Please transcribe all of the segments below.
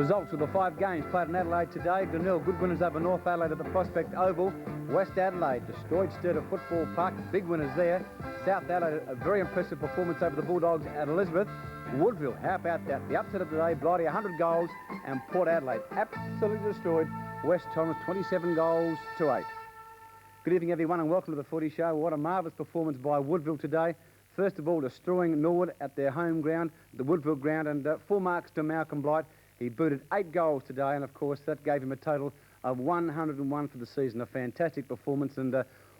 results of the 5 games played in Adelaide today. Glenelg, good winners over North Adelaide at the Prospect Oval. West Adelaide destroyed Sturda Football Park, big winners there. South Adelaide, a very impressive performance over the Bulldogs at Elizabeth. Woodville, how about that? The upset of the day, Blighty 100 goals, and Port Adelaide absolutely destroyed West Thomas 27 goals to 8. Good evening, everyone, and welcome to the Footy Show. What a marvellous performance by Woodville today. First of all, destroying Norwood at their home ground, the Woodville ground, and full marks to Malcolm Blight. He booted 8 goals today, and of course that gave him a total of 101 for the season. A fantastic performance, and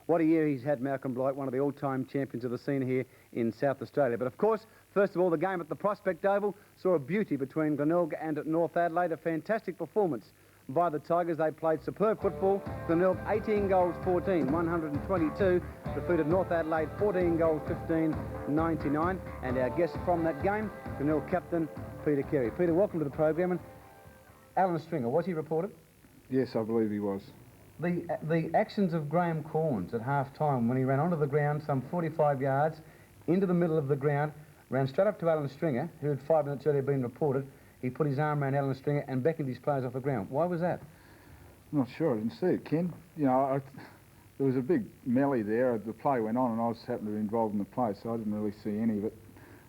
what a year he's had, Malcolm Blight, one of the all-time champions of the scene here in South Australia. But of course, first of all, the game at the Prospect Oval saw a beauty between Glenelg and North Adelaide. A fantastic performance by the Tigers. They played superb football. Glenelg 18 goals 14, 122. Defeated North Adelaide 14 goals 15, 99. And our guest from that game, Glenelg captain Peter Carey. Peter, welcome to the program. And Alan Stringer, was he reported? Yes, I believe he was. The actions of Graham Corns at half-time when he ran onto the ground some 45 yards into the middle of the ground, ran straight up to Alan Stringer, who had 5 minutes earlier been reported. He put his arm around Alan Stringer and beckoned his players off the ground. Why was that? I'm not sure. I didn't see it, Ken. You know, there was a big melee there. The play went on, and I just happened to be involved in the play, so I didn't really see any of it.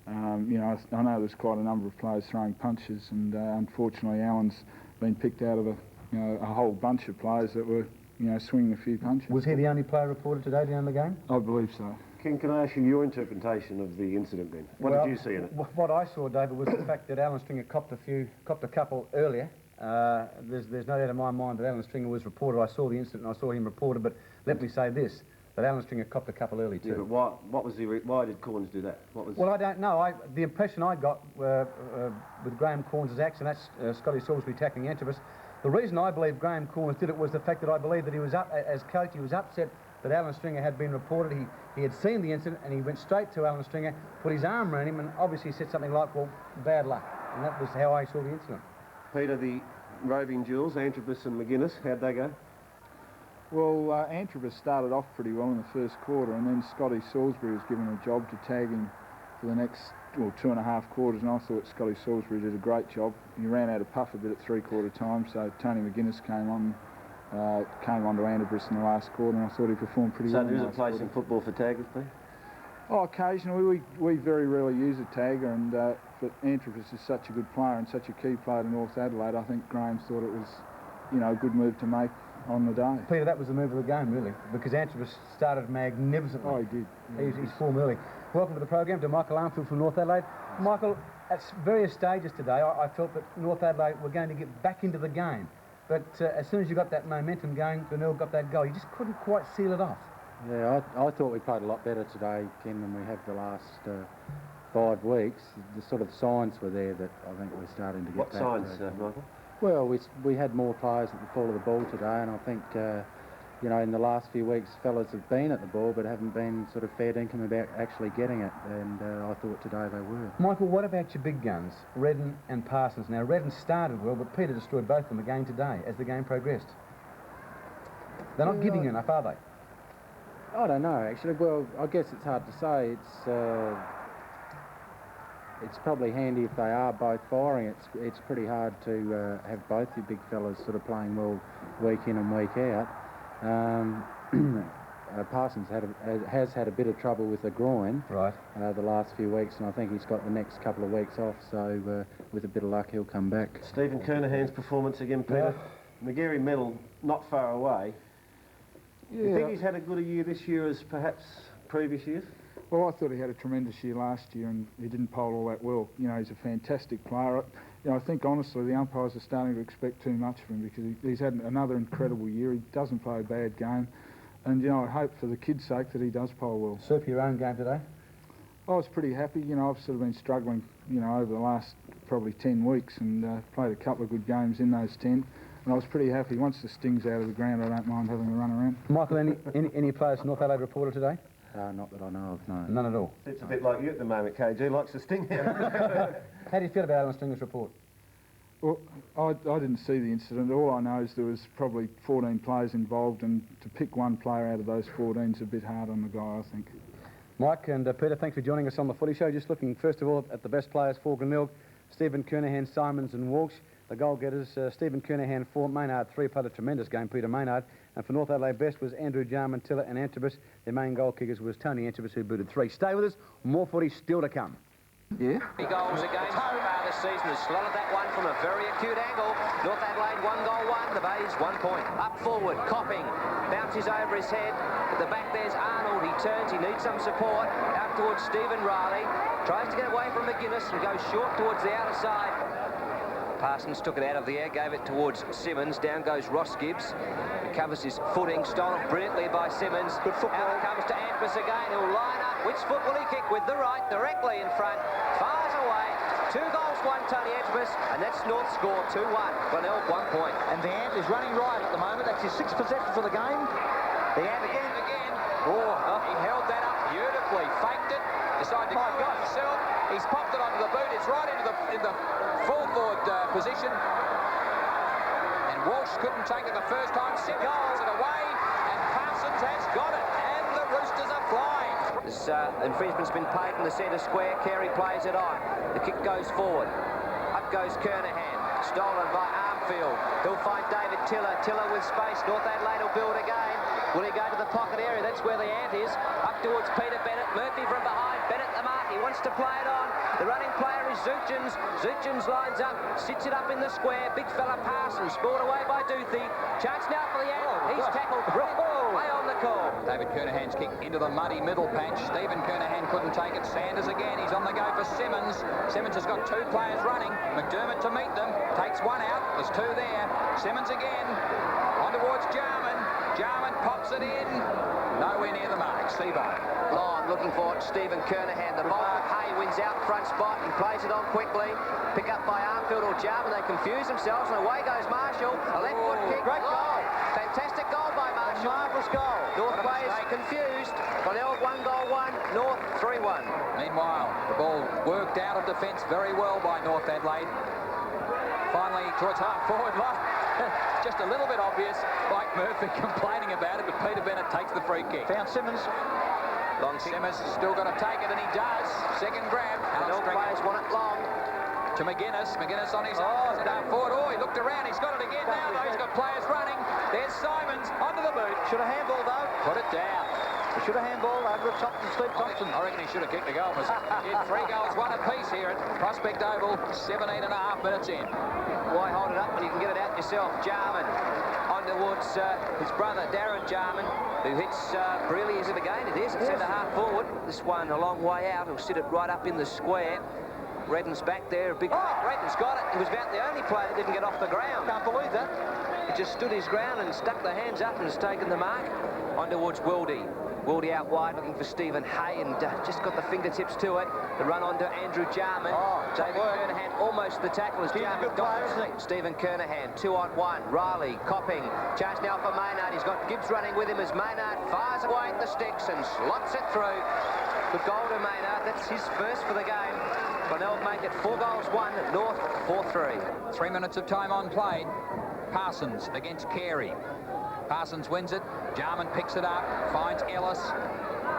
You know, I know there's quite a number of players throwing punches, and unfortunately, Alan's been picked out of a whole bunch of players that were, you know, swinging a few punches. Was he the only player reported today down the game? I believe so. Ken, can I ask you your interpretation of the incident then? What did you see in it? What I saw, David, was the fact that Alan Stringer copped a couple earlier. There's no doubt in my mind that Alan Stringer was reported. I saw the incident and I saw him reported, but let me say this, that Alan Stringer copped a couple early too. Yeah, but why did Corns do that? Well, I don't know. The impression I got with Graham Corns' action, that's Scotty Salisbury tackling Antrobus. The reason I believe Graham Corns did it was the fact that I believe that he was as coach, he was upset that Alan Stringer had been reported. He had seen the incident and he went straight to Alan Stringer, put his arm around him, and obviously said something like, well, bad luck. And that was how I saw the incident. Peter, the roving duels, Antrobus and McGuinness, how'd they go? Well, Antrobus started off pretty well in the first quarter, and then Scotty Salisbury was given a job to tag him for the next 2.5 quarters, and I thought Scotty Salisbury did a great job. He ran out of puff a bit at 3/4 time, so Tony McGuinness came on to Antrobus in the last quarter, and I thought he performed pretty well. So there is a place in football for taggers, Pete? Oh, occasionally. We very rarely use a tagger, and but Antrobus is such a good player and such a key player to North Adelaide. I think Graham thought it was, you know, a good move to make on the day. Peter, that was the move of the game, really, because Antrobus started magnificently. Oh, he did. Yeah, he's form early. Welcome to the program to Michael Armfield from North Adelaide. Michael, at various stages today, I felt that North Adelaide were going to get back into the game. But as soon as you got that momentum going, Glenelg got that goal. You just couldn't quite seal it off. Yeah, I thought we played a lot better today, Ken, than we have the last 5 weeks. The sort of signs were there that I think we're starting to get back. What signs, Michael? Well, we had more players at the fall of the ball today, and I think, you know, in the last few weeks, fellas have been at the ball but haven't been sort of fair dinkum about actually getting it, and I thought today they were. Michael, what about your big guns, Redden and Parsons? Now, Redden started well, but Peter destroyed both of them again today as the game progressed. They're not giving enough, are they? I don't know, actually. Well, I guess it's hard to say. It's probably handy if they are both firing. It's pretty hard to have both your big fellas sort of playing well week in and week out. Parsons has had a bit of trouble with the groin the last few weeks, and I think he's got the next couple of weeks off, so with a bit of luck he'll come back. Stephen Kernahan's performance again, Peter. Yeah. McGarry medal not far away. Yeah. You think he's had a good a year this year as perhaps previous years? Well, I thought he had a tremendous year last year, and he didn't poll all that well. You know, he's a fantastic player. You know, I think, honestly, the umpires are starting to expect too much of him because he's had another incredible year. He doesn't play a bad game. And, you know, I hope for the kid's sake that he does poll well. Super, your own game today? I was pretty happy. You know, I've sort of been struggling, you know, over the last probably 10 weeks and played a couple of good games in those 10. And I was pretty happy. Once the sting's out of the ground, I don't mind having a run around. Michael, any players from North Adelaide reported today? Not that I know of, no. None at all? It's a bit like you at the moment, KG. Likes the sting out. How do you feel about Alan Stringer's report? Well, I didn't see the incident. All I know is there was probably 14 players involved, and to pick one player out of those 14 is a bit hard on the guy, I think. Mike and Peter, thanks for joining us on the Footy Show. Just looking, first of all, at the best players for Glenelg, Stephen Kernahan, Simons and Walsh. The goal-getters, Stephen Kernahan 4, Maynard 3, played a tremendous game, Peter Maynard. And for North Adelaide best was Andrew Jarman, Tiller and Antrobus. Their main goal kickers was Tony Antrobus, who booted 3. Stay with us, more footy still to come. Yeah. 3 goals against home this season has slotted that one from a very acute angle. North Adelaide 1 goal 1, the Bays 1 point. Up forward, Copping, bounces over his head. At the back there's Arnold, he turns, he needs some support. Out towards Stephen Riley, tries to get away from McGuinness and goes short towards the outer side. Parsons took it out of the air, gave it towards Simmons. Down goes Ross Gibbs. Recovers his footing, stolen brilliantly by Simmons. Good football. Out it comes to Antrobus again. He'll line up. Which foot will he kick? With the right, directly in front. Fires away. 2 goals, 1, Tony Antrobus. And that's North score, 2-1. Glenelg 1 point. And the Ant is running right at the moment. That's his 6th possession for the game. The Ant again. Oh, he held that up beautifully. Faked it. Decided to go himself. He's popped it onto the boot. It's right into the full forward position. And Walsh couldn't take it the first time. Simmons gets it away. And Parsons has got it. And the Roosters are flying. This infringement's been paid in the centre square. Carey plays it on. The kick goes forward. Up goes Kernahan. Stolen by Armfield. He'll find David Tiller. Tiller with space. North Adelaide will build again. Will he go to the pocket area? That's where the Ant is. Up towards Peter Bennett. Murphy from behind. Bennett the mark. He wants to play it on. The running player is Zuchens. Zuchens lines up. Sits it up in the square. Big fella Parsons. Scored away by Duthie. Chance now for the Ant. He's tackled. Way on the call. David Kernahan's kick into the muddy middle patch. Stephen Kernahan couldn't take it. Sanders again. He's on the go for Simmons. Simmons has got 2 players running. McDermott to meet them. Takes 1 out. There's 2 there. Simmons again. On towards Jarman. Jarman pops it in. Nowhere near the mark. Seabold. Long looking for Stephen Kernahan. The ball Hay wins out front spot and plays it on quickly. Pick up by Armfield or Jarman. They confuse themselves and away goes Marshall. A left foot kick. Great goal. Fantastic goal by Marshall. Marvellous goal. North players confused. Glenelg 1 goal 1. North 3-1. Meanwhile, the ball worked out of defence very well by North Adelaide. Finally towards half forward line. Just a little bit obvious. Mike Murphy complaining about it, but Peter Bennett takes the free kick. Found Simmons. Long Simmons still got to take it, and he does. Second grab. Glenelg players want it long. To McGuinness. McGuinness on his arms and down forward. Oh, he looked around. He's got it again now, though. He's got players running. There's Simons onto the boot. Should have handball, though. Put it down. He should have handball over at Steve Thompson. I reckon he should have kicked the goal. Did 3 goals, 1 apiece here at Prospect Oval. 17.5 minutes in. Why hold it up when you can get it out yourself? Jarman on towards his brother Darren Jarman, who hits really is it again? It is. It's centre half forward. This one a long way out. He'll sit it right up in the square. Redden's back there. A big. Redden's got it. He was about the only player that didn't get off the ground. Can't believe that. He just stood his ground and stuck the hands up and has taken the mark. On towards Wildy. Wildy out wide looking for Stephen Hay and just got the fingertips to it. The run on to Andrew Jarman. David Kernahan almost the tackle as Jarman got Stephen Kernahan 2-on-1. Riley, Copping. Chance now for Maynard. He's got Gibbs running with him as Maynard fires away at the sticks and slots it through. Good goal to Maynard. That's his first for the game. Glenelg make it 4 goals 1. North 4-3. 3 minutes of time on played. Parsons against Carey. Parsons wins it. Jarman picks it up. Finds Ellis.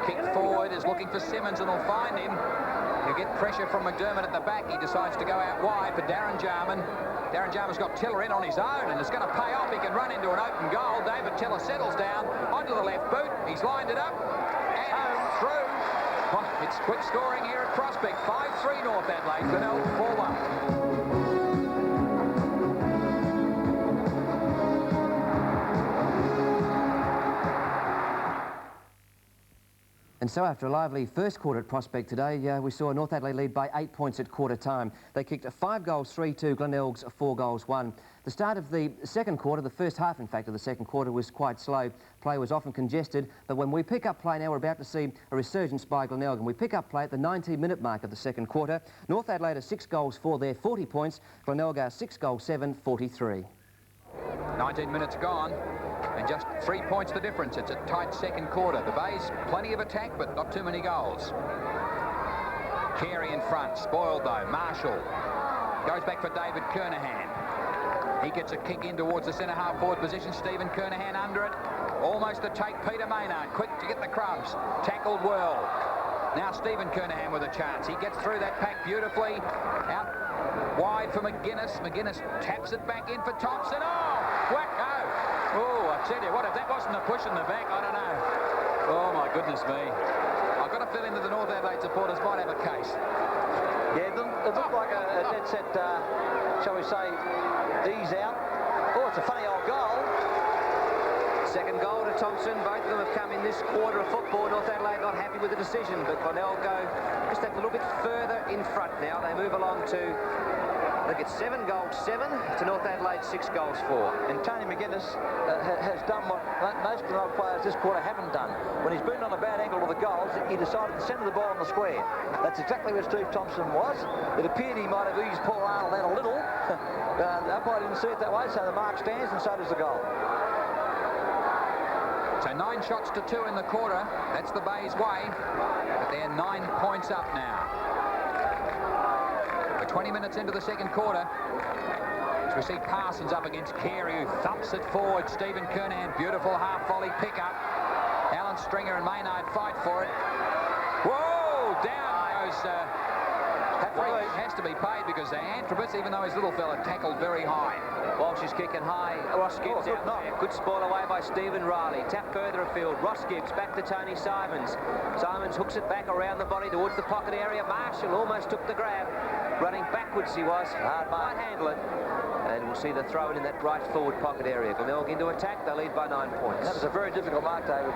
Kick forward is looking for Simmons and will find him. He'll get pressure from McDermott at the back. He decides to go out wide for Darren Jarman. Darren Jarman's got Tiller in on his own and it's going to pay off. He can run into an open goal. David Tiller settles down onto the left boot. He's lined it up and through. Well, it's quick scoring here at Prospect. 5-3 North Adelaide. Glenelg 4-1. And so after a lively first quarter at Prospect today, we saw North Adelaide lead by 8 points at quarter time. They kicked 5 goals 3-2, Glenelg's 4 goals 1. The start of the second quarter, the first half in fact of the second quarter, was quite slow. Play was often congested, but when we pick up play now, we're about to see a resurgence by Glenelg, and we pick up play at the 19-minute mark of the second quarter. North Adelaide are 6 goals 4 there, 40 points. Glenelg are 6 goals 7, 43. 19 minutes gone. And just 3 points the difference. It's a tight second quarter. The Bays, plenty of attack, but not too many goals. Carey in front. Spoiled, though. Marshall goes back for David Kernahan. He gets a kick in towards the centre-half forward position. Stephen Kernahan under it. Almost to take Peter Maynard. Quick to get the crumbs. Tackled well. Now Stephen Kernahan with a chance. He gets through that pack beautifully. Out wide for McGuinness. McGuinness taps it back in for Thompson. Oh, wacko! Oh, I tell you what, if that wasn't a push in the back, I don't know. Oh, my goodness me. I've got a feeling that the North Adelaide supporters might have a case. Yeah, it looked like a dead set, shall we say, ease out. Oh, it's a funny old goal. Second goal to Thompson. Both of them have come in this quarter of football. North Adelaide not happy with the decision, but Glenelg go just a little bit further in front now. They move along to, I think it's 7 goals 7 to North Adelaide 6 goals 4. And Tony McGuinness has done what most Glenelg players this quarter haven't done. When he's been on a bad angle to the goals, he decided to centre the ball on the square. That's exactly where Steve Thompson was. It appeared he might have eased Paul Arnold out a little. The umpire didn't see it that way, so the mark stands and so does the goal. So 9 shots to 2 in the quarter. That's the Bay's way. But they're 9 points up now. We're 20 minutes into the second quarter. As we see Parsons up against Carey, who thumps it forward. Stephen Kernahan, beautiful half-volley pickup. Alan Stringer and Maynard fight for it. Whoa! Down goes... That has to be paid because Antrobus, even though his little fella, tackled very high. Walsh is kicking high. Ross Gibbs out there. Good spoil away by Stephen Riley. Tap further afield. Ross Gibbs back to Tony Simons. Simons hooks it back around the body towards the pocket area. Marshall almost took the grab. Running backwards he was. Hard might handle it. And we'll see the throw in that right forward pocket area. Glenelg into attack. They lead by 9 points. That was a very difficult mark, David.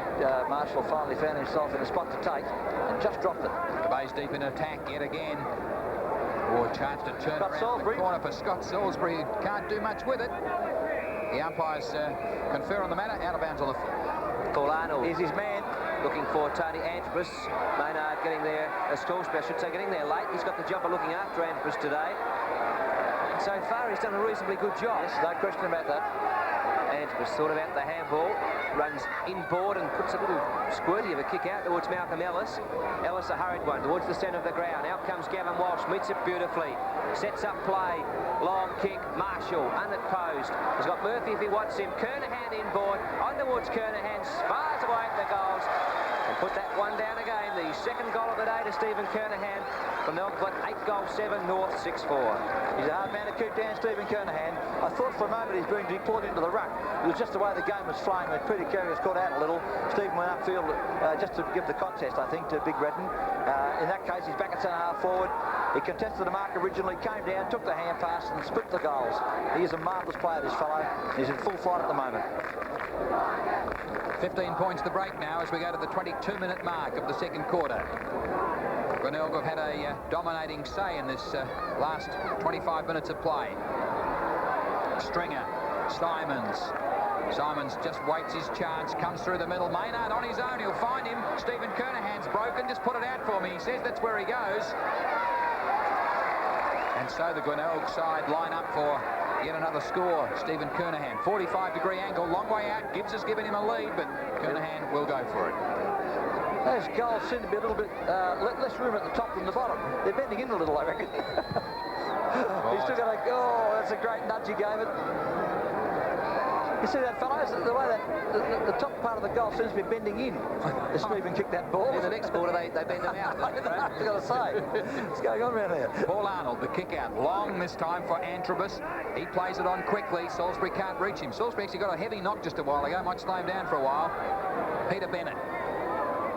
Marshall finally found himself in a spot to take and just dropped it. The Bay's deep in attack yet again. Or a chance to turn Scott around Salisbury. the corner for Scott Salisbury. Can't do much with it. The umpires confer on the matter. Out of bounds on the foot. Paul Arnold Here's his man. looking for Tony Antrobus. Maynard getting there, Salisbury, I should say, getting there late. He's got the job of looking after Antrobus today. And so far, he's done a reasonably good job. Yes, no question about that. Antrobus thought about the handball, runs inboard and puts a little squirty of a kick out towards Malcolm Ellis. Ellis a hurried one towards the centre of the ground. Out comes Gavin Walsh, meets it beautifully. Sets up play, long kick, Marshall, unopposed. He's got Murphy if he wants him. Kernahan inboard, on towards Kernahan, fires away at the goals. And put that one down again. The second goal of the day to Stephen Kernahan. Glenelg got 8 goals 7, North 6-4. He's a hard man to keep down, Stephen Kernahan. I thought for a moment he's being deployed into the ruck. It was just the way the game was flowing. When Peter Carey was caught out a little, Stephen went upfield just to give the contest, I think, to Big Redden. In that case, he's back at centre-half forward. He contested the mark originally, came down, took the hand pass and split the goals. He is a marvellous player, this fellow. He's in full flight at the moment. 15 points to break now as we go to the 22-minute mark of the second quarter. Glenelg have had a dominating say in this last 25 minutes of play. Stringer, Simons just waits his chance, comes through the middle. Maynard on his own, he'll find him. Stephen Kernahan's broken, just put it out for me. He says that's where he goes. And so the Glenelg side line up for yet another score. Stephen Kernahan, 45-degree angle, long way out. Gibbs has given him a lead, but Kernahan will go for it. Those goals seem to be a little bit less room at the top than the bottom. They're bending in a little, I reckon. He's still got a... Oh, that's a great nudge he gave it. You see that, fellows? The way that the top part of the goal seems to be bending in as Stephen kicked that ball. In the next quarter, they bend them out. I've got to say. What's going on around here? Paul Arnold, the kick out. Long this time for Antrobus. He plays it on quickly. Salisbury can't reach him. Salisbury actually got a heavy knock just a while ago. Might slow him down for a while. Peter Bennett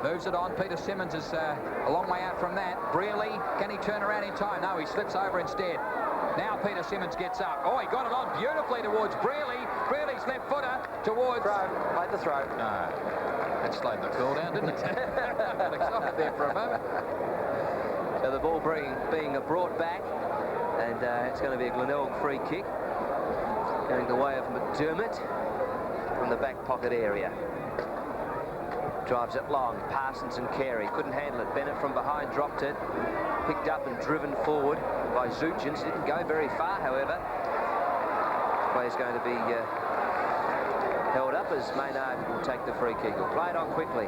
moves it on. Peter Simmons is a long way out from that. Brearley, can he turn around in time? No, he slips over instead. Now Peter Simmons gets up. Oh, he got it on beautifully towards Brearley. Brearley's left footer towards... Throw. Made the throw. No. That slowed the call down, didn't it? Got excited there for a moment. So the ball being brought back, and it's going to be a Glenelg free kick. Going the way of McDermott from the back pocket area. Drives it long. Parsons and Carey couldn't handle it. Bennett from behind dropped it. Picked up and driven forward by Zuchins. Didn't go very far, however. Play's going to be held up as Maynard will take the free kick. He'll play it on quickly.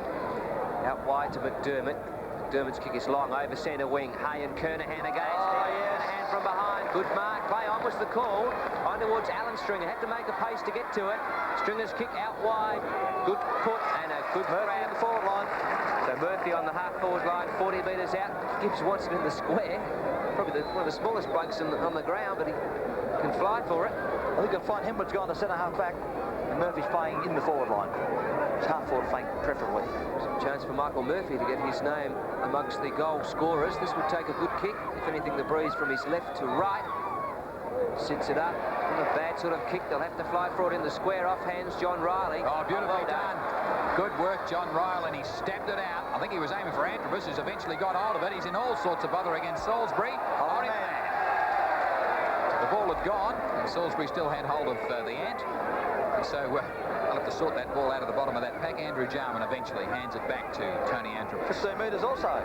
Out wide to McDermott. McDermott's kick is long over centre wing. Hay and Kernahan again. Oh, yes. Kernahan from behind. Good mark. Play on was the call. On towards Alan Stringer. Had to make a pace to get to it. Stringer's kick out wide. Good put and a good grab. The forward line. So Murphy on the half-forward line, 40 metres out. Gibbs wants it in the square. Probably one of the smallest blokes on the ground, but he can fly for it. I think you'll find Hemwood's gone to centre-half back, and Murphy's playing in the forward line. It's half-forward flank, preferably. Some chance for Michael Murphy to get his name amongst the goal scorers. This would take a good kick. If anything, the breeze from his left to right. Sits it up. A bad sort of kick. They'll have to fly for it in the square. Off hands John Riley. Oh, beautifully done. Good work, John Riley, and he stabbed it out. I think he was aiming for Antrobus, who's eventually got hold of it. He's in all sorts of bother against Salisbury. Hold him there. The ball had gone, and Salisbury still had hold of the ant. And so I'll have to sort that ball out of the bottom of that pack. Andrew Jarman eventually hands it back to Tony Antrobus. 15 metres also.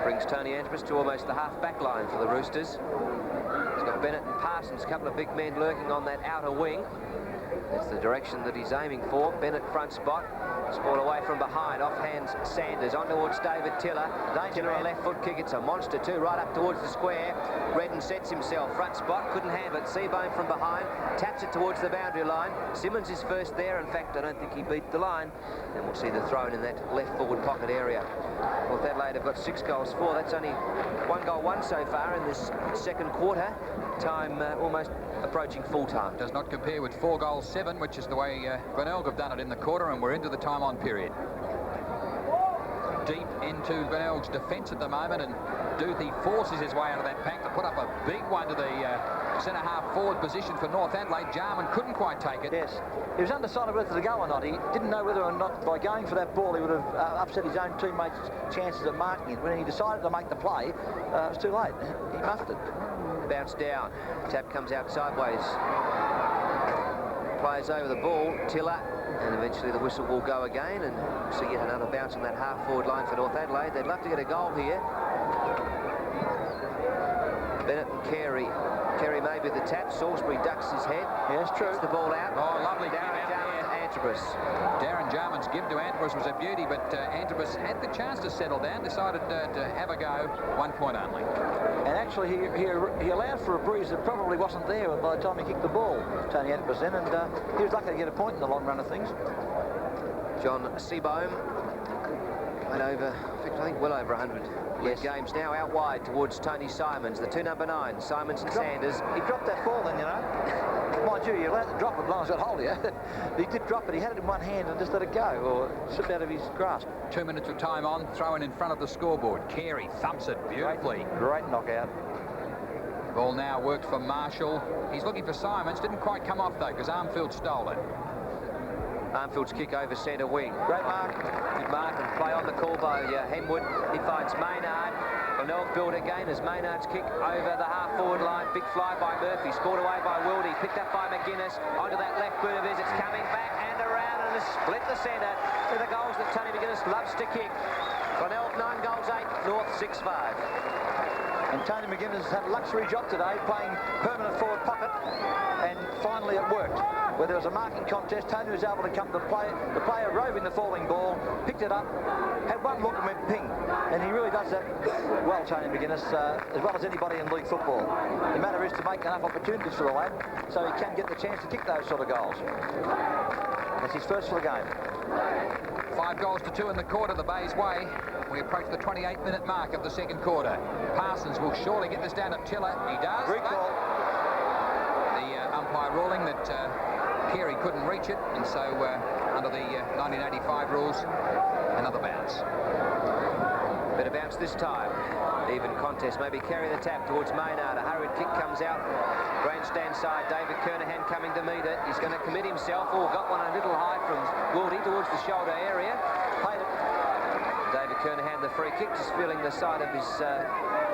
Brings Tony Antrobus to almost the half-back line for the Roosters. He's got Bennett and Parsons, a couple of big men lurking on that outer wing. That's the direction that he's aiming for. Bennett front spot. Ball away from behind. Off hands Sanders. On towards David Tiller. Tiller a left foot kick. It's a monster too. Right up towards the square. Redden sets himself. Front spot. Couldn't handle it. Seabone from behind. Taps it towards the boundary line. Simmons is first there. In fact, I don't think he beat the line. And we'll see the throw in that left forward pocket area. North Adelaide have got 6 goals for. That's only 1 goal won so far in this second quarter. Time almost approaching full time. Does not compare with 4 goals 7, which is the way Glenelg have done it in the quarter, and we're into the time on period. Deep into Glenelg's defence at the moment, and Duthie forces his way out of that pack to put up a big one to the centre-half forward position for North Adelaide. Jarman couldn't quite take it. Yes, he was undecided whether to go or not. He didn't know whether or not by going for that ball he would have upset his own teammates' chances of marking it. When he decided to make the play, it was too late. He muffed it. Bounce down. Tap comes out sideways. Plays over the ball. Tiller. And eventually the whistle will go again, and see yet another bounce on that half-forward line for North Adelaide. They'd love to get a goal here. Bennett and Carey. Carey may be the tap. Salisbury ducks his head. Yes, true. Gets the ball out. Oh, lovely Darren Jarman to Antrobus. Darren Jarman's give to Antrobus was a beauty, but Antrobus had the chance to settle down, decided to have a go. 1 point only. And actually, he allowed for a breeze that probably wasn't there by the time he kicked the ball, Tony Antrobus then, and he was lucky to get a point in the long run of things. John Seabone went over, in fact, I think well over 100 games now, out wide towards Tony Simons, the 2 number 9, Simons and Sanders. He dropped that ball then, you know. Mind you, you're allowed to drop it as long as it's hold you. He did drop it, he had it in one hand and just let it go, or slipped out of his grasp. 2 minutes of time on, thrown in front of the scoreboard. Carey thumps it beautifully. Great knockout. Ball now worked for Marshall. He's looking for Simons, didn't quite come off though, because Armfield stole it. Armfield's kick over centre wing. Great mark. Good mark and play on the call by Hemwood. He finds Maynard. Glenelg build again as Maynard's kick over the half-forward line. Big fly by Murphy. Scored away by Wildy. Picked up by McGuinness. Onto that left boot of his. It's coming back and around and has split the centre. To the goals that Tony McGuinness loves to kick. Glenelg 9 goals 8. North 6-5. And Tony McGuinness had a luxury job today, playing permanent forward pocket, and finally it worked. Where there was a marking contest, Tony was able to come to the player roving the falling ball, picked it up, had one look and went ping. And he really does that well, Tony McGuinness, as well as anybody in league football. The matter is to make enough opportunities for the lad so he can get the chance to kick those sort of goals. That's his first for the game. 5 goals to 2 in the quarter, the Bay's way. We approach the 28-minute mark of the second quarter. Parsons will surely get this down to Tiller. He does. Great call. The umpire ruling that Carey couldn't reach it, and so under the 1985 rules, another bounce. Better bounce this time. Even contest. Maybe Carey the tap towards Maynard. A hurried kick comes out. Grandstand side. David Kernahan coming to meet it. He's going to commit himself. Oh, got one a little high from Wildy towards the shoulder area. Played it. David Kernahan, the free kick, just feeling the side of his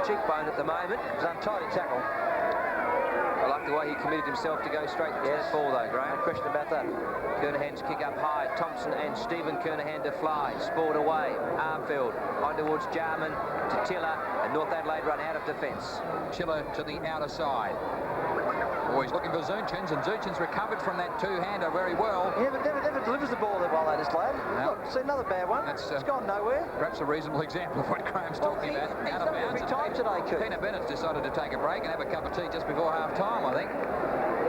cheekbone at the moment. It was untidy tackle. I like the way he committed himself to go straight to that ball, though, Graham. No question about that. Kernahan's kick up high. Thompson and Stephen Kernahan to fly. Spoiled away. Armfield on towards Jarman to Tiller, and North Adelaide run out of defence. Tiller to the outer side. Always looking for Zuchins, and Zuchins recovered from that two-hander very well. He never delivers the ball that well, that is, lad. No. Look, see another bad one. That's, it's gone nowhere. Perhaps a reasonable example of what Graham's talking about. He's Out of done it bounds. every time today, Keith. Peter Bennett's decided to take a break and have a cup of tea just before half-time, I think.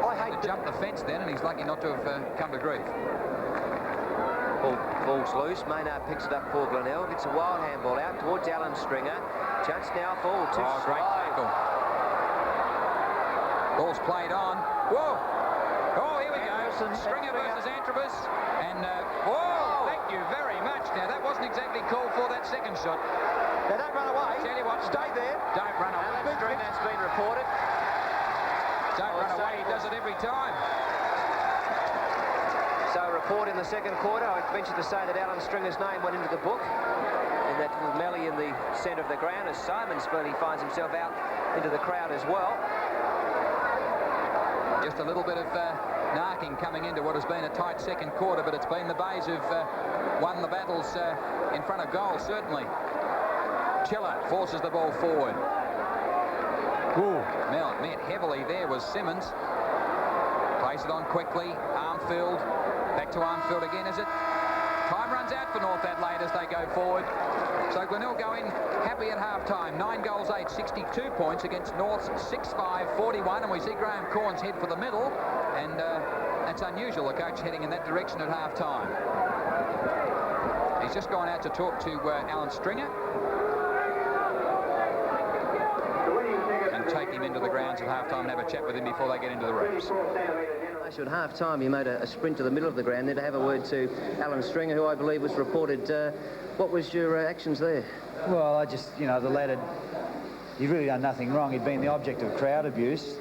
I hate to jump the fence then, and he's lucky not to have come to grief. falls loose. Maynard picks it up for Glenelg. It's a wild handball out towards Alan Stringer. Chance now for Great tackle. Ball's played on. Whoa! Oh, here we go. Stringer versus Antrobus. And, whoa! Thank you very much. Now, that wasn't exactly called for, that second shot. Now, don't run away. Tell you what, Stay there. Don't run away. Alan Stringer's been reported. Don't run away. He does it every time. So a report in the second quarter. I venture to say that Alan Stringer's name went into the book. And that little melee in the centre of the ground as Simon Spurley finds himself out into the crowd as well. Just a little bit of narking coming into what has been a tight second quarter, but it's been the Bays who've won the battles in front of goal, certainly. Chiller forces the ball forward. Met heavily there was Simmons. Plays it on quickly. Armfield. Back to Armfield again, is it? Time runs out for North Adelaide as they go forward. So Glenelg go in happy at half-time. 9 goals, 8, 62 points against North's 6-5, 41. And we see Graham Corns head for the middle. And that's unusual, a coach heading in that direction at half-time. He's just gone out to talk to Alan Stringer. And take him into the grounds at half-time and have a chat with him before they get into the reps. At half-time, you made a sprint to the middle of the ground there to have a word to Alan Stringer, who I believe was reported. What was your actions there? Well, I just, you know, the lad he'd really done nothing wrong. He'd been the object of crowd abuse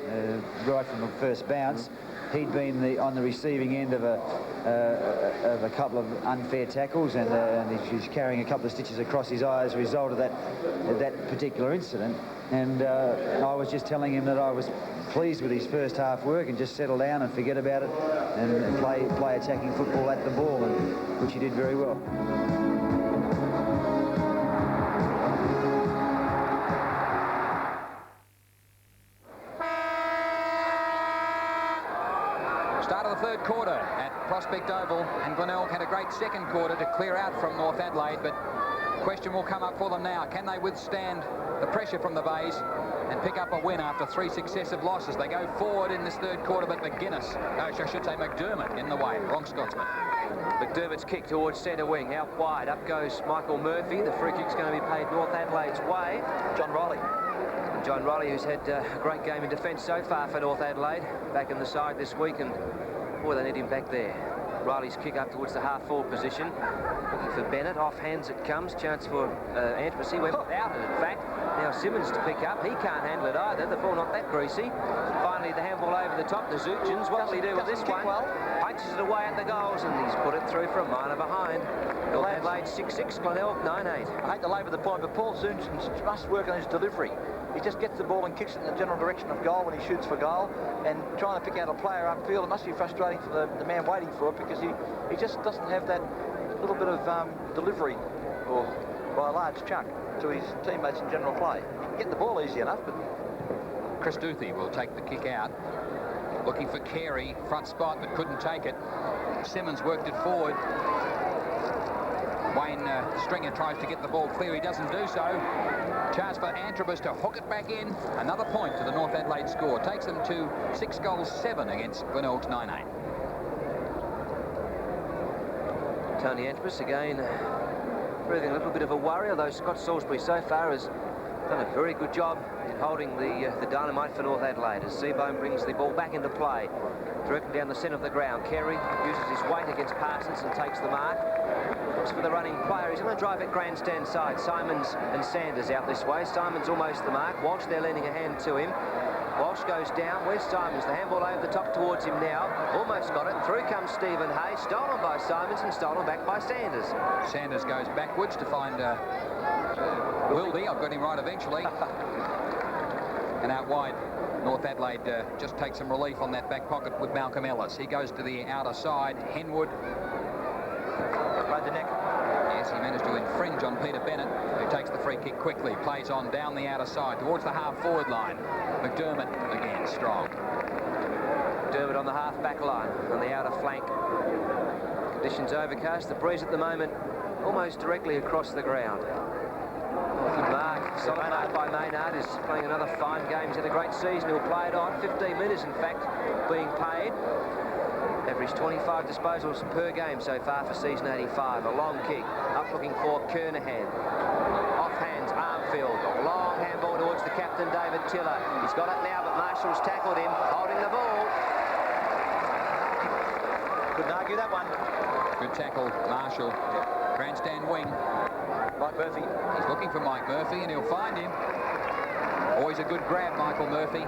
right from the first bounce. He'd been on the receiving end of a couple of unfair tackles, and he's carrying a couple of stitches across his eye as a result of that particular incident. And I was just telling him that I was pleased with his first half work and just settle down and forget about it and play attacking football at the ball, which he did very well. Start of the third quarter at Prospect Oval, and Glenelg had a great second quarter to clear out from North Adelaide, but question will come up for them now. Can they withstand the pressure from the Bays and pick up a win after 3 successive losses? They go forward in this third quarter, but I should say McDermott in the way. Wrong Scotsman. McDermott's kick towards centre wing, out wide. Up goes Michael Murphy. The free kick's going to be paid North Adelaide's way. John Riley. John Riley, who's had a great game in defence so far for North Adelaide, back in the side this week, and boy, they need him back there. Riley's kick up towards the half-forward position. Looking for Bennett. Off hands it comes. Chance for Antrobus. He went without it, in fact. Now Simmons to pick up. He can't handle it either. The ball not that greasy. Finally, the handball over the top. The Zootchins. What will he do with this one? Well. Punches it away at the goals, and he's put it through for a minor behind. North Adelaide 6-6, Glenelg 9-8. I hate to labour the point, but Paul Zootchins must work on his delivery. He just gets the ball and kicks it in the general direction of goal when he shoots for goal, and trying to pick out a player upfield, it must be frustrating for the man waiting for it, because he just doesn't have that little bit of delivery, or by a large chunk, to his teammates in general play. He can get the ball easy enough, but... Chris Duthie will take the kick out. Looking for Carey, front spot, but couldn't take it. Simmons worked it forward. Wayne Stringer tries to get the ball clear. He doesn't do so. Chance for Antrobus to hook it back in. Another point to the North Adelaide score. Takes them to 6 goals, 7 against Glenelg's 9-8. Tony Antrobus again proving a little bit of a worry, although Scott Salisbury so far has done a very good job in holding the dynamite for North Adelaide as Seabohm brings the ball back into play. Directly down the centre of the ground. Carey uses his weight against Parsons and takes the mark. Looks for the running player. He's going to drive it grandstand side. Simons and Sanders out this way. Simons almost the mark. Walsh, they're lending a hand to him. Walsh goes down. Where's Simons? The handball over the top towards him now. Almost got it. Through comes Stephen Hay. Stolen by Simons and stolen back by Sanders. Sanders goes backwards to find Wildy. I've got him right eventually. And out wide, North Adelaide just takes some relief on that back pocket with Malcolm Ellis. He goes to the outer side. Henwood. Right the neck. Yes, he managed to infringe on Peter Bennett, who takes the free kick quickly. Plays on down the outer side towards the half-forward line. McDermott again, strong. McDermott on the half-back line, on the outer flank. Conditions overcast. The breeze at the moment almost directly across the ground. Good mark. Solid mark by Maynard. Is playing another fine game. He's had a great season. He'll play it on. 15 metres, in fact, being paid. Averaged 25 disposals per game so far for season 85. A long kick, up looking for Kernahan. Off hands, Armfield. Long handball towards the captain, David Tiller. He's got it now, but Marshall's tackled him, holding the ball. Couldn't argue that one. Good tackle, Marshall. Grandstand wing. Mike Murphy. He's looking for Mike Murphy, and he'll find him. Always a good grab, Michael Murphy.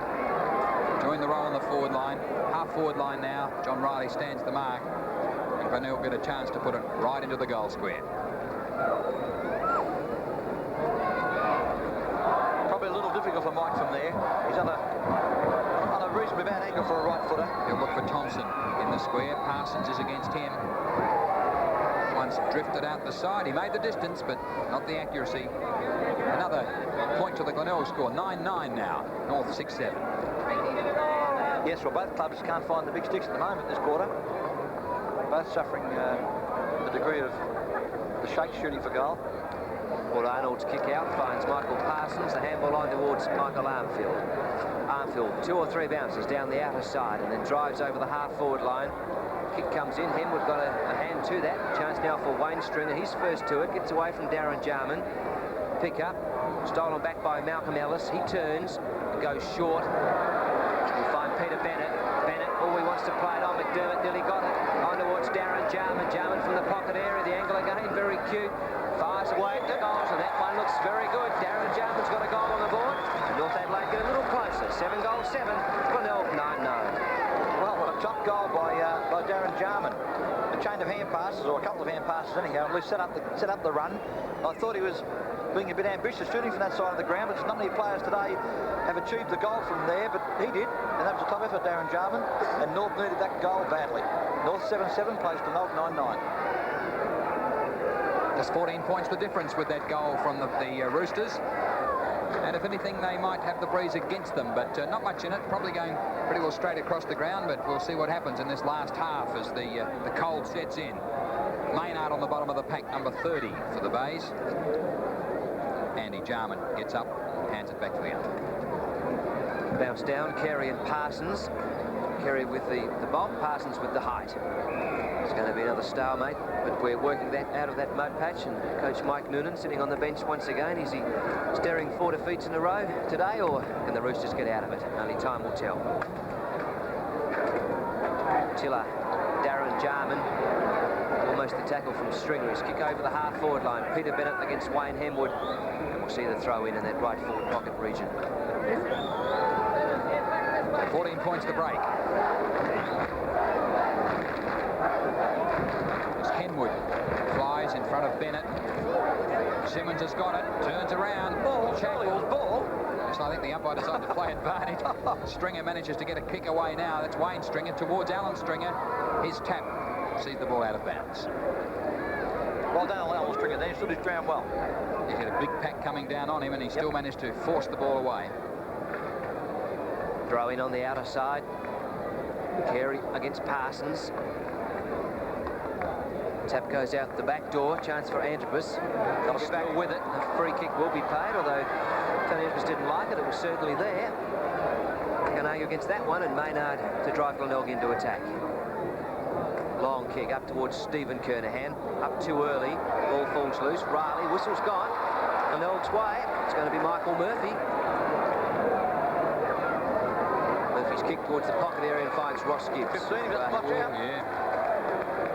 Join the roll on the forward line. Half forward line now. John Riley stands the mark. And Glenelg get a chance to put it right into the goal square. Probably a little difficult for Mike from there. He's on a reasonably bad angle for a right footer. He'll look for Thompson in the square. Parsons is against him. Once drifted out the side. He made the distance, but not the accuracy. Another point to the Glenelg score. 9-9 now. North 6-7. Yes, well, both clubs can't find the big sticks at the moment this quarter. Both suffering the degree of the shake shooting for goal. Well, Arnold's kick out finds Michael Parsons. The handball line towards Michael Armfield. Armfield, 2 or 3 bounces down the outer side and then drives over the half-forward line. Kick comes in. Henwood got a hand to that. Chance now for Wayne Stringer. He's first to it. Gets away from Darren Jarman. Pick up. Stolen back by Malcolm Ellis. He turns. Goes short. We'll find Peter Bennett. Bennett, he wants to play it on. McDermott nearly got it. On towards Darren Jarman. Jarman from the pocket area. The angle again, very cute. Fires away at the goals, and that one looks very good. Darren Jarman's got a goal on the board. And North Adelaide get a little closer. 7 goals, 7. Glenelg 9-9. Well, what a top goal by Darren Jarman. A chain of hand passes, or a couple of hand passes anyhow, at least set up the run. I thought he was being a bit ambitious shooting from that side of the ground, but not many players today have achieved the goal from there, but he did, and that was a top effort, Darren Jarman, and North needed that goal badly. North 7-7 plays Glenelg 9-9. Just 14 points the difference with that goal from the Roosters. And if anything, they might have the breeze against them, but not much in it. Probably going pretty well straight across the ground, but we'll see what happens in this last half as the cold sets in. Maynard on the bottom of the pack, number 30 for the Bays. Andy Jarman gets up, hands it back to the under. Bounce down, Carey and Parsons. Carey with the bob, Parsons with the height. It's going to be another stalemate, but we're working that out of that mud patch, and Coach Mike Noonan sitting on the bench once again. Is he staring 4 defeats in a row today, or can the Roosters get out of it? Only time will tell. Tiller, Darren Jarman, almost the tackle from Stringer. His kick over the half-forward line. Peter Bennett against Wayne Henwood, and we'll see the throw in that right forward pocket region. 14 points to break. As Henwood flies in front of Bennett. Simmons has got it, turns around. Ball, tackled, ball. So I think the umpire decided to play advantage. Stringer manages to get a kick away now. That's Wayne Stringer towards Alan Stringer. His tap sees the ball out of bounds. Well done, Alan Stringer. Then he stood his ground well. He had a big pack coming down on him, and he still managed to force the ball away. Throw in on the outer side. Carey against Parsons. Tap goes out the back door. Chance for Antrobus. Got to be back with it. A free kick will be paid, although Tony Antrobus didn't like it. It was certainly there. Can argue against that one, and Maynard to drive Glenelg into attack. Long kick up towards Stephen Kernahan. Up too early. Ball falls loose. Riley, whistle's gone. Glenelg's way. It's going to be Michael Murphy. Murphy's kick towards the pocket area and finds Ross Gibbs. 15, he doesn't watch out. Yeah.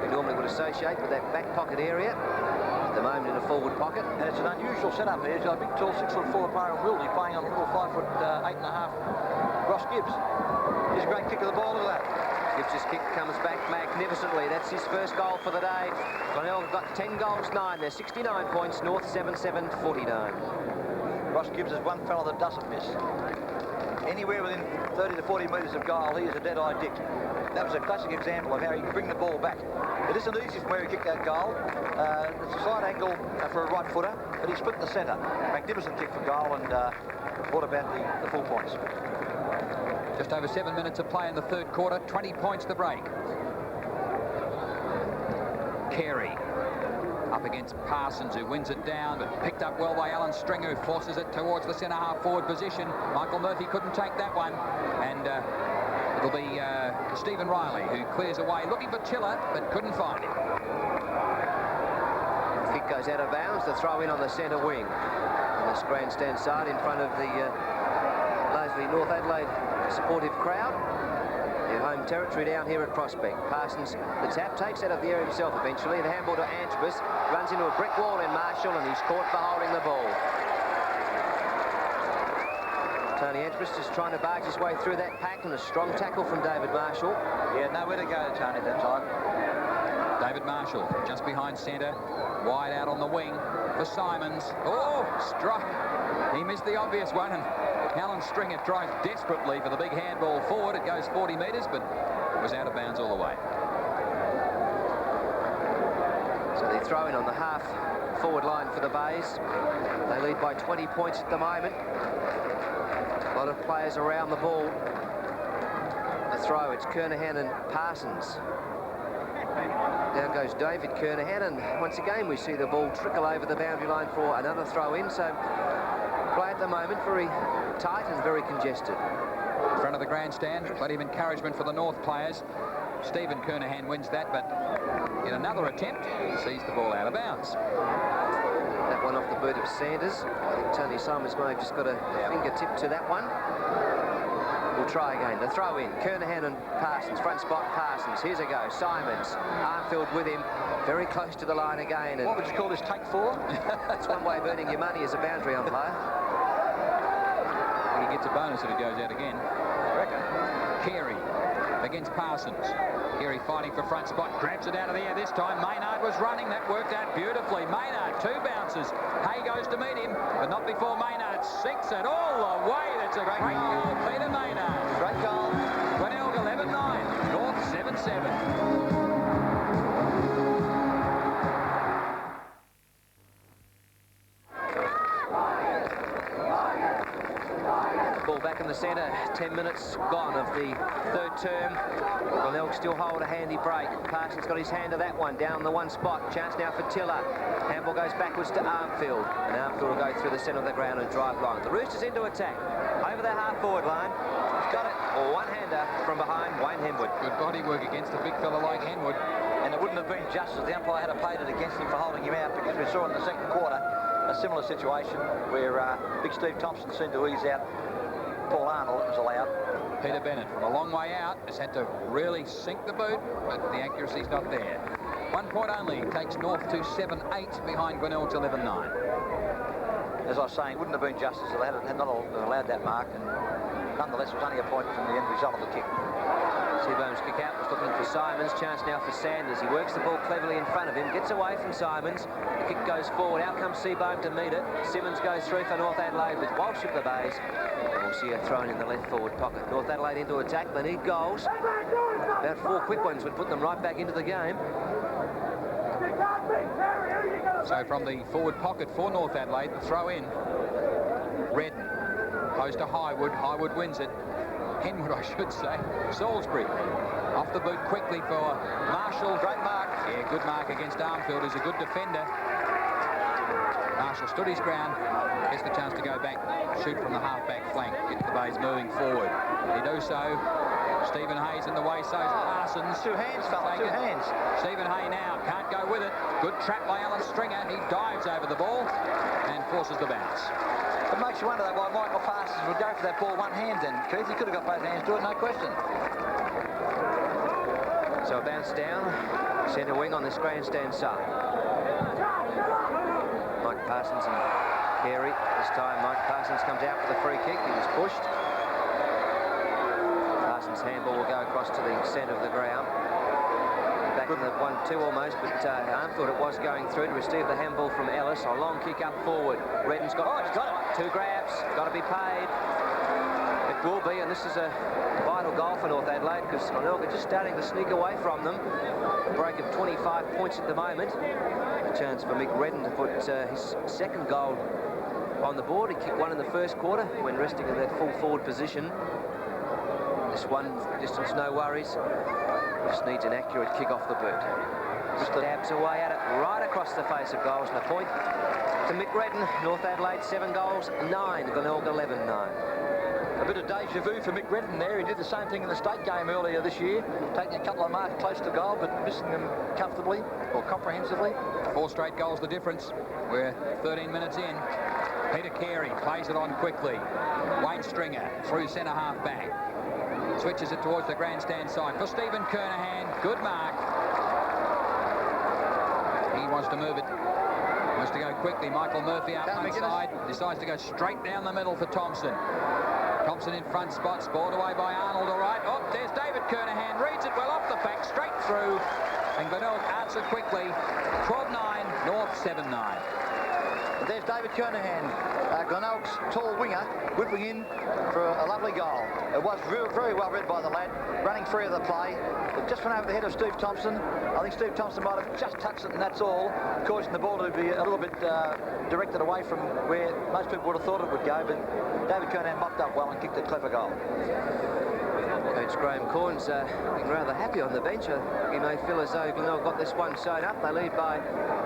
We normally would associate with that back pocket area. At the moment in a forward pocket. And it's an unusual setup here. He's got a big, tall, 6'4" player in Wildy playing on a little 5'8.5" Ross Gibbs. He's a great kick of the ball. Look at that. Gibbs' kick comes back magnificently. That's his first goal for the day. Glenelg got 10 goals, 9. They're 69 points. North 7-7, 49. Ross Gibbs is one fella that doesn't miss. Anywhere within 30 to 40 metres of goal, he is a dead-eye dick. That was a classic example of how he can bring the ball back. It isn't easy from where he kicked that goal. It's a side angle for a right footer, but he split in the centre. Magnificent kick for goal, and brought about the full points. Just over 7 minutes of play in the third quarter. 20 points to break. Carey up against Parsons, who wins it down, but picked up well by Alan Stringer, who forces it towards the centre half forward position. Michael Murphy couldn't take that one, and the It'll be Stephen Riley who clears away, looking for Chiller, but couldn't find him. Kick goes out of bounds. The throw in on the centre wing. On this grandstand side in front of the largely North Adelaide supportive crowd. Their home territory down here at Prospect. Parsons, the tap, takes out of the air himself eventually. The handball to Antibus. Runs into a brick wall in Marshall, and he's caught for holding the ball. Tony Antibus just trying to barge his way through that pack, and a strong tackle from David Marshall. Yeah, nowhere to go, Tony, that time. David Marshall just behind centre, wide out on the wing for Simons. Oh, struck. He missed the obvious one, and Alan Stringer tries desperately for the big handball forward. It goes 40 metres, but was out of bounds all the way. So they throw in on the half forward line for the Bays. They lead by 20 points at the moment. A lot of players around the ball. The throw, it's Kernahan and Parsons. Down goes David Kernahan, and once again we see the ball trickle over the boundary line for another throw in. So play at the moment very tight and very congested. In front of the grandstand, plenty of encouragement for the North players. Stephen Kernahan wins that, but in another attempt, sees the ball out of bounds. That one off the boot of Sanders. I think Tony Simons may have just got a fingertip to that one. We'll try again. The throw in. Kernahan and Parsons. Front spot, Parsons. Here's a go. Simons. Armfield with him. Very close to the line again. And what would you call this, take 4? That's one way of earning your money as a boundary umpire. He gets a bonus if it goes out again. Carey against Parsons. Carey fighting for front spot. Grabs it out of the air this time. Maynard was running. That worked out beautifully. Maynard, 2 bounces. Hay goes to meet him, but not before Maynard sinks it all the way. That's a great goal. Peter Maynard. Great goal. Glenelg 11-9. North 7-7. Ball back in the centre. 10 minutes gone of the third term. Glenelg still hold a handy break. Parsons got his hand to that one. Down the one spot. Chance now for Tiller. Handball goes backwards to Armfield. And Armfield will go through the centre of the ground and drive line. The Roosters into attack. Over the half-forward line. Got it. One-hander from behind, Wayne Henwood. Good body work against a big fella like Henwood. And it wouldn't have been just as the umpire had played it against him for holding him out, because we saw in the second quarter a similar situation where big Steve Thompson seemed to ease out Paul Arnold. It was allowed. Peter Bennett from a long way out has had to really sink the boot, but the accuracy's not there. 1 point only takes North to 7-8 behind Glenelg's 11-9. As I was saying, it wouldn't have been justice if they had not allowed that mark, and nonetheless it was only a point from the end result of the kick. Seabone's kick out was looking for Simons. Chance now for Sanders. He works the ball cleverly in front of him, gets away from Simons. The kick goes forward. Out comes Seabone to meet it. Simmons goes through for North Adelaide with Walsh at the Bays. We'll see her thrown in the left forward pocket. North Adelaide into attack. They need goals. About 4 quick ones would put them right back into the game. So from the forward pocket for North Adelaide, the throw in. Redden goes to Highwood. Highwood wins it. Henwood, I should say. Salisbury off the boot quickly for Marshall. Great mark. Yeah, good mark against Armfield, who's a good defender. Marshall stood his ground. Gets the chance to go back, shoot from the half-back flank. Get the Bays moving forward. They do so. Stephen Hay's in the way, so's Parsons. 2 hands, fella, 2 hands. Stephen Hay now can't go with it. Good trap by Alan Stringer. He dives over the ball and forces the bounce. It makes you wonder, though, why Michael Parsons would go for that ball one hand then. Keith, he could have got both hands to it, no question. So a bounce down. Centre wing on this grandstand side. Mike Parsons and Carey. This time Mike Parsons comes out for the free kick. He was pushed. Parsons' handball will go across to the centre of the ground. Back in the 1-2 almost, but Armfield it was going through to receive the handball from Ellis. A long kick up forward. Redden's got, he's got it. 2 grabs, got to be paid. It will be, and this is a vital goal for North Adelaide, because Glenelg are just starting to sneak away from them. A break of 25 points at the moment. A chance for Mick Redden to put his second goal on the board. He kicked one in the first quarter when resting in that full forward position. This one distance, no worries. Just needs an accurate kick off the boot. Stabs away at it right across the face of goals, and a point to Mick Redden. North Adelaide 7 goals, 9. Glenelg 11-9. A bit of deja vu for Mick Redden there. He did the same thing in the state game earlier this year, taking a couple of marks close to goal, but missing them comfortably or comprehensively. 4 straight goals the difference. We're 13 minutes in. Peter Carey plays it on quickly. Wayne Stringer through centre half back. Switches it towards the grandstand side for Stephen Kernahan. Good mark. He wants to move it. Wants to go quickly. Michael Murphy out one side. Decides to go straight down the middle for Thompson. Thompson in front spot. Spoiled away by Arnold, all right. Oh, there's David Kernahan. Reads it well off the back. Straight through. And Glenelg answered quickly. 12-9. North 7-9. There's David Kernahan, Glenelg's tall winger, whipping in for a lovely goal. It was very well read by the lad, running free of the play. It just went over the head of Steve Thompson. I think Steve Thompson might have just touched it, and that's all, causing the ball to be a little bit directed away from where most people would have thought it would go, but David Kernahan mopped up well and kicked a clever goal. Coach Graham Corns looking rather happy on the bench. He may feel as though Glenelg got this one sewn up. They lead by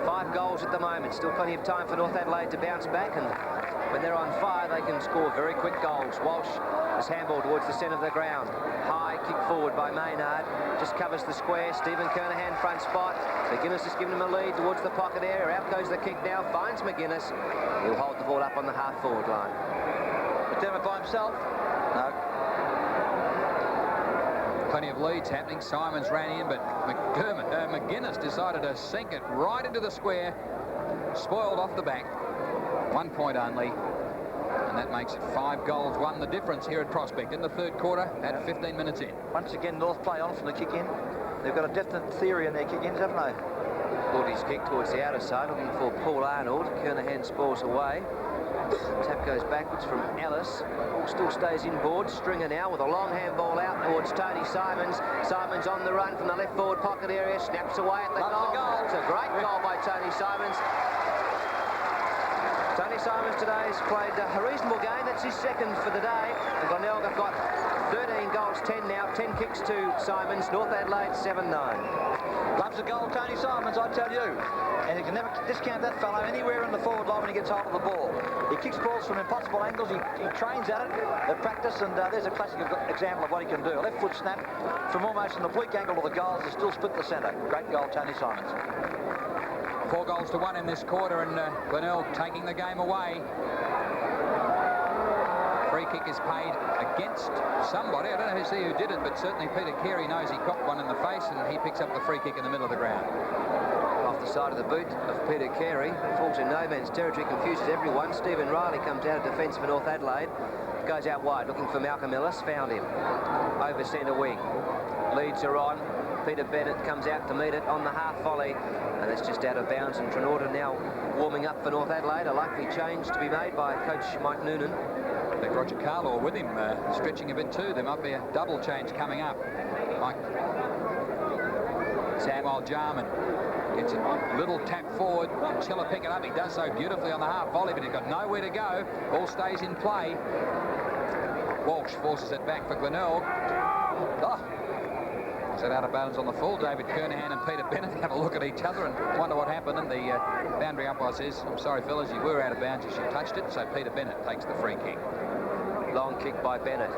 5 goals at the moment. Still plenty of time for North Adelaide to bounce back, and when they're on fire, they can score very quick goals. Walsh is handball towards the centre of the ground. High kick forward by Maynard. Just covers the square. Stephen Kernahan front spot. McGuinness has given him a lead towards the pocket area. Out goes the kick now. Finds McGuinness. He'll hold the ball up on the half-forward line. McDermott by himself? No. Plenty of leads happening. Simons ran in, but McGuinness decided to sink it right into the square. Spoiled off the back. 1 point only. And that makes it 5 goals, 1 the difference here at Prospect in the third quarter at 15 minutes in. Once again, North play on from the kick-in. They've got a definite theory in their kick-ins, haven't they? His kick towards the outer side, looking for Paul Arnold. Kernahan spoils away. Tap goes backwards from Ellis. Ball still stays inboard. Stringer now with a long handball out towards Tony Simons. Simons on the run from the left forward pocket area. Snaps away at the goal. It's a great goal by Tony Simons. Tony Simons today has played a reasonable game. That's his second for the day. And Glenelg have got 13 goals, 10 now. 10 kicks to Simons. North Adelaide 7-9. Loves a goal, Tony Simons, I tell you. And you can never discount that fellow anywhere in the forward line when he gets hold of the ball. He kicks balls from impossible angles. He trains at it at practice, and there's a classic example of what he can do. A left foot snap from almost an oblique angle to the goals to still split the centre. Great goal, Tony Simons. 4 goals to 1 in this quarter, and Glenelg taking the game away. Free kick is paid against somebody. I don't know who did it, but certainly Peter Carey knows he copped one in the face, and he picks up the free kick in the middle of the ground. Off the side of the boot of Peter Carey. Falls in no man's territory, confuses everyone. Stephen Riley comes out of defence for North Adelaide. Goes out wide, looking for Malcolm Ellis. Found him. Over centre wing. Leads are on. Peter Bennett comes out to meet it on the half volley. And it's just out of bounds, and Trenorta now warming up for North Adelaide. A likely change to be made by Coach Mike Noonan. I think Roger Carlaw with him, stretching a bit too. There might be a double change coming up. Like Samuel Jarman gets a little tap forward. Chiller pick it up. He does so beautifully on the half volley, but he's got nowhere to go. Ball stays in play. Walsh forces it back for Glenelg. Oh. Is that out of bounds on the full? David Kernahan and Peter Bennett have a look at each other and wonder what happened, and the boundary umpire says, I'm sorry fellas, you were out of bounds, you should have touched it. So Peter Bennett takes the free kick. Long kick by Bennett.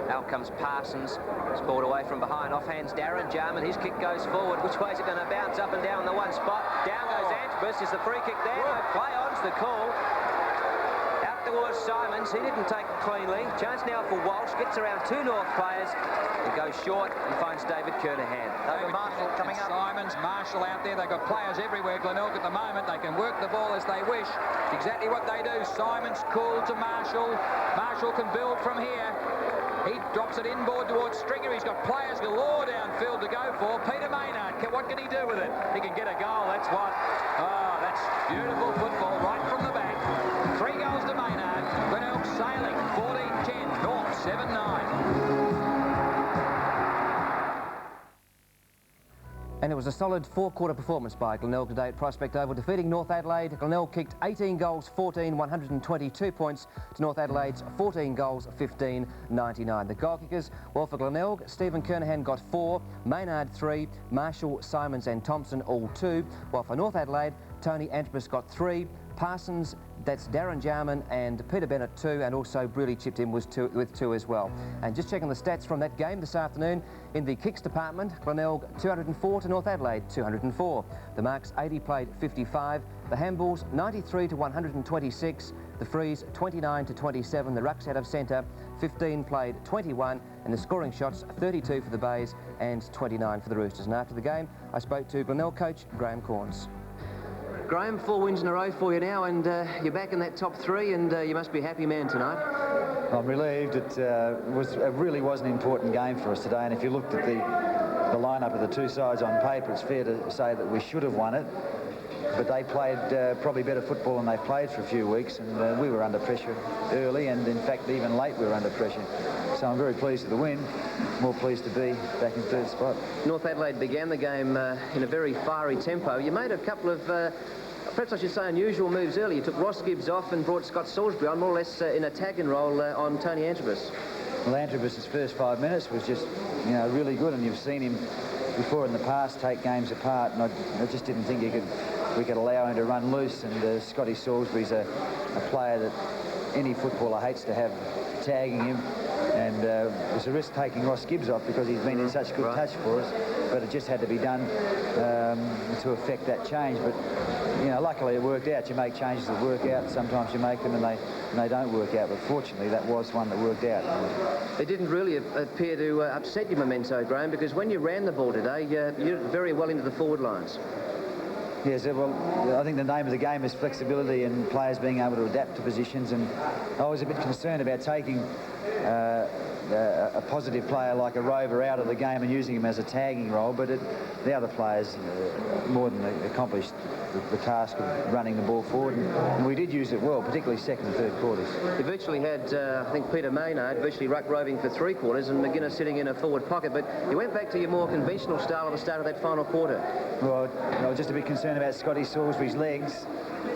Out comes Parsons. It's pulled away from behind. Off hands Darren Jarman. His kick goes forward. Which way is it going to bounce? Up and down the one spot. Down goes Antibus. Is the free kick there? No, play on's the call. Out towards Simons. He didn't take it cleanly. Chance now for Walsh. Gets around 2 North players. He goes short and finds David Kernahan. David Marshall coming up. Simons, Marshall out there. They've got players everywhere. Glenelg at the moment. They can work the ball as they wish. Exactly what they do. Simons cool to Marshall. Marshall can build from here. He drops it inboard towards Stringer. He's got players galore downfield to go for. Peter Maynard, what can he do with it? He can get a goal, that's what. Oh, that's beautiful football right from the back. 3 goals to Maynard. Glenelg sailing, 14-10, North 7-9. And it was a solid 4-quarter performance by Glenelg today at Prospect Oval, defeating North Adelaide. Glenelg kicked 18 goals, 14, 122 points to North Adelaide's 14 goals, 15, 99. The goal kickers, well, for Glenelg, Stephen Kernahan got 4, Maynard 3, Marshall, Simons and Thompson all 2, while for North Adelaide, Tony Antibus got 3, Parsons, that's Darren Jarman and Peter Bennett 2, and also Brearley chipped in with two as well. And just checking the stats from that game this afternoon, in the kicks department, Glenelg 204 to North Adelaide 204. The marks 80 played 55, the handballs 93 to 126, the frees 29 to 27, the rucks out of centre 15 played 21, and the scoring shots 32 for the Bays and 29 for the Roosters. And after the game, I spoke to Glenelg coach Graham Corns. Graham, 4 wins in a row for you now, and you're back in that top 3, and you must be a happy man tonight. I'm relieved. It really was an important game for us today, and if you looked at the lineup of the two sides on paper, it's fair to say that we should have won it. But they played probably better football than they played for a few weeks, and we were under pressure early, and in fact even late we were under pressure. So I'm very pleased with the win, more pleased to be back in third spot. North Adelaide began the game in a very fiery tempo. You made a couple of, perhaps I should say, unusual moves early. You took Ross Gibbs off and brought Scott Salisbury on, more or less in a tag and roll on Tony Antrobus. Well, Antrobus' first 5 minutes was just, you know, really good, and you've seen him before in the past take games apart, and I just didn't think we could allow him to run loose. And Scotty Salisbury's a player that any footballer hates to have tagging him, and it was a risk taking Ross Gibbs off because he's been in such good touch for us, but it just had to be done to affect that change. But you know, luckily it worked out. You make changes that work out, sometimes you make them and they don't work out, but fortunately that was one that worked out. It didn't really appear to upset your memento, Graham, because when you ran the ball today, you're very well into the forward lines. Yes, well, I think the name of the game is flexibility and players being able to adapt to positions, and I was a bit concerned about taking a positive player like a Rover out of the game and using him as a tagging role, but the other players more than accomplished the task of running the ball forward, and we did use it well, particularly second and third quarters. You virtually had, I think, Peter Maynard virtually ruck roving for 3 quarters and McGuinness sitting in a forward pocket, but you went back to your more conventional style at the start of that final quarter. Well, I was just a bit concerned about Scotty Salisbury's legs,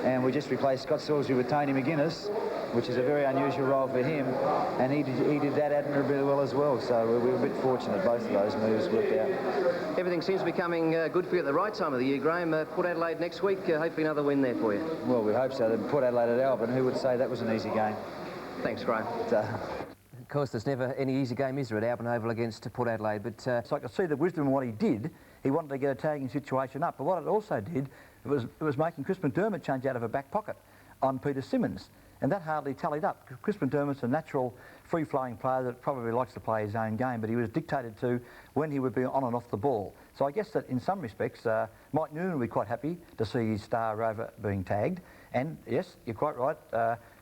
and we just replaced Scott Salisbury with Tony McGuinness, which is a very unusual role for him, and he did that admirably well as well, so we were a bit fortunate both of those moves worked out. Everything seems to be coming good for you at the right time of the year, Graham. Port Adelaide next week, hopefully another win there for you. Well, we hope so. Port Adelaide at Albert, who would say that was an easy game? Thanks, Graham. Of course, there's never any easy game, is there, at Albert Oval against Port Adelaide, but... So I could see the wisdom in what he did. He wanted to get a tagging situation up, but what it also did, it was making Chris McDermott change out of a back pocket on Peter Simmons, and that hardly tallied up. Chris McDermott's a natural, free-flowing player that probably likes to play his own game, but he was dictated to when he would be on and off the ball. So I guess that in some respects, Mike Noonan would be quite happy to see his star Rover being tagged, and yes, you're quite right,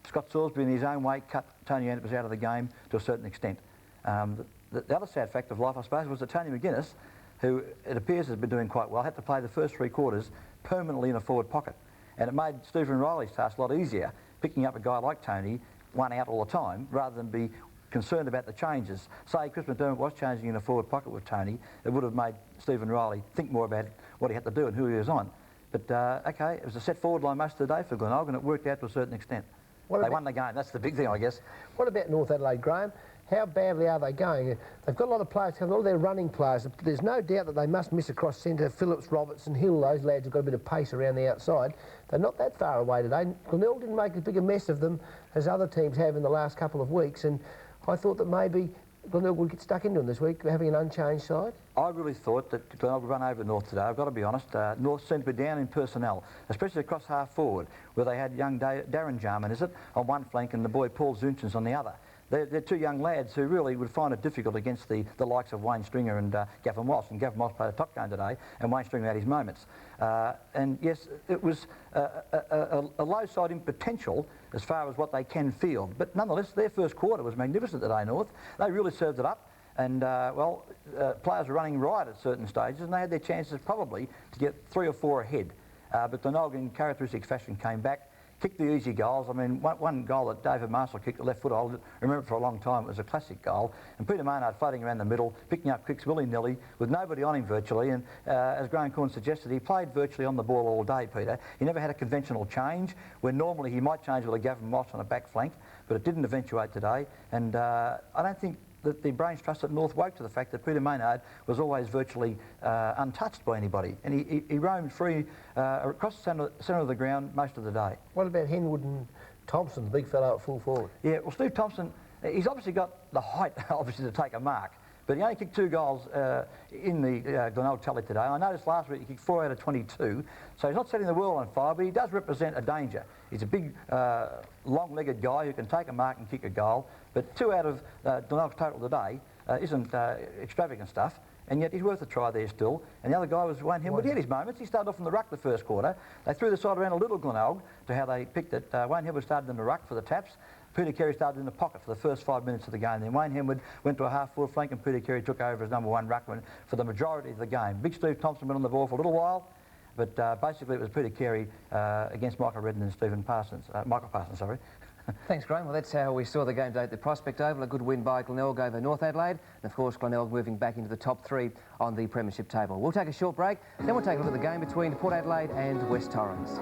Scott Salisbury in his own way cut Tony Antrobus out of the game to a certain extent. The other sad fact of life, I suppose, was that Tony McGuinness, who it appears has been doing quite well, had to play the first 3 quarters permanently in a forward pocket. And it made Stephen Riley's task a lot easier, picking up a guy like Tony, one out all the time, rather than be concerned about the changes. Say Chris McDermott was changing in a forward pocket with Tony, it would have made Stephen Riley think more about what he had to do and who he was on. But, OK, it was a set forward line most of the day for Glenelg, and it worked out to a certain extent. They won the game, that's the big thing, I guess. What about North Adelaide, Graham? How badly are they going? They've got a lot of players, a lot of their running players. There's no doubt that they must miss across centre. Phillips, Robertson, Hill, those lads have got a bit of pace around the outside. They're not that far away today. Glenelg didn't make as big a mess of them as other teams have in the last couple of weeks, and I thought that maybe Glenelg would get stuck into them this week, having an unchanged side. I really thought that Glenelg would run over North today. I've got to be honest. North seemed to be down in personnel, especially across half forward, where they had young Darren Jarman, is it, on one flank and the boy Paul Zunchens on the other. They're 2 young lads who really would find it difficult against the likes of Wayne Stringer and Gavin Moss. And Gavin Moss played a top game today, and Wayne Stringer had his moments. And yes, it was a low side in potential as far as what they can field. But nonetheless, their first quarter was magnificent today, North. They really served it up. And, players were running riot at certain stages, and they had their chances probably to get 3 or 4 ahead. But Glenelg, in characteristic fashion, came back, kicked the easy goals. I mean, one goal that David Marshall kicked the left foot, I'll remember for a long time, it was a classic goal. And Peter Maynard floating around the middle, picking up kicks willy-nilly, with nobody on him virtually. And as Graham Corn suggested, he played virtually on the ball all day, Peter. He never had a conventional change, where normally he might change with a Gavin Moss on a back flank, but it didn't eventuate today. And I don't think the Brains Trust at North woke to the fact that Peter Maynard was always virtually untouched by anybody, and he roamed free across the centre of the ground most of the day. What about Henwood and Thompson, the big fellow at full forward? Yeah, well, Steve Thompson, he's obviously got the height, obviously, to take a mark, but he only kicked 2 goals in the Glenelg tally today. I noticed last week he kicked 4 out of 22, so he's not setting the world on fire, but he does represent a danger. He's a big, long-legged guy who can take a mark and kick a goal, but 2 out of Glenelg's total today isn't extravagant stuff, and yet he's worth a try there still. And the other guy was Wayne Henwood. He had his moments. He started off in the ruck the first quarter. They threw the side around a little Glenelg to how they picked it. Wayne Henwood started in the ruck for the taps. Peter Carey started in the pocket for the first 5 minutes of the game. Then Wayne Henwood went to a half-forward flank and Peter Carey took over as #1 ruckman for the majority of the game. Big Steve Thompson went on the ball for a little while, but basically it was Peter Carey against Michael Redden and Michael Parsons, sorry. Thanks, Graham. Well, that's how we saw the game today at the Prospect Oval. A good win by Glenelg over North Adelaide. And, of course, Glenelg moving back into the top 3 on the premiership table. We'll take a short break, then we'll take a look at the game between Port Adelaide and West Torrens.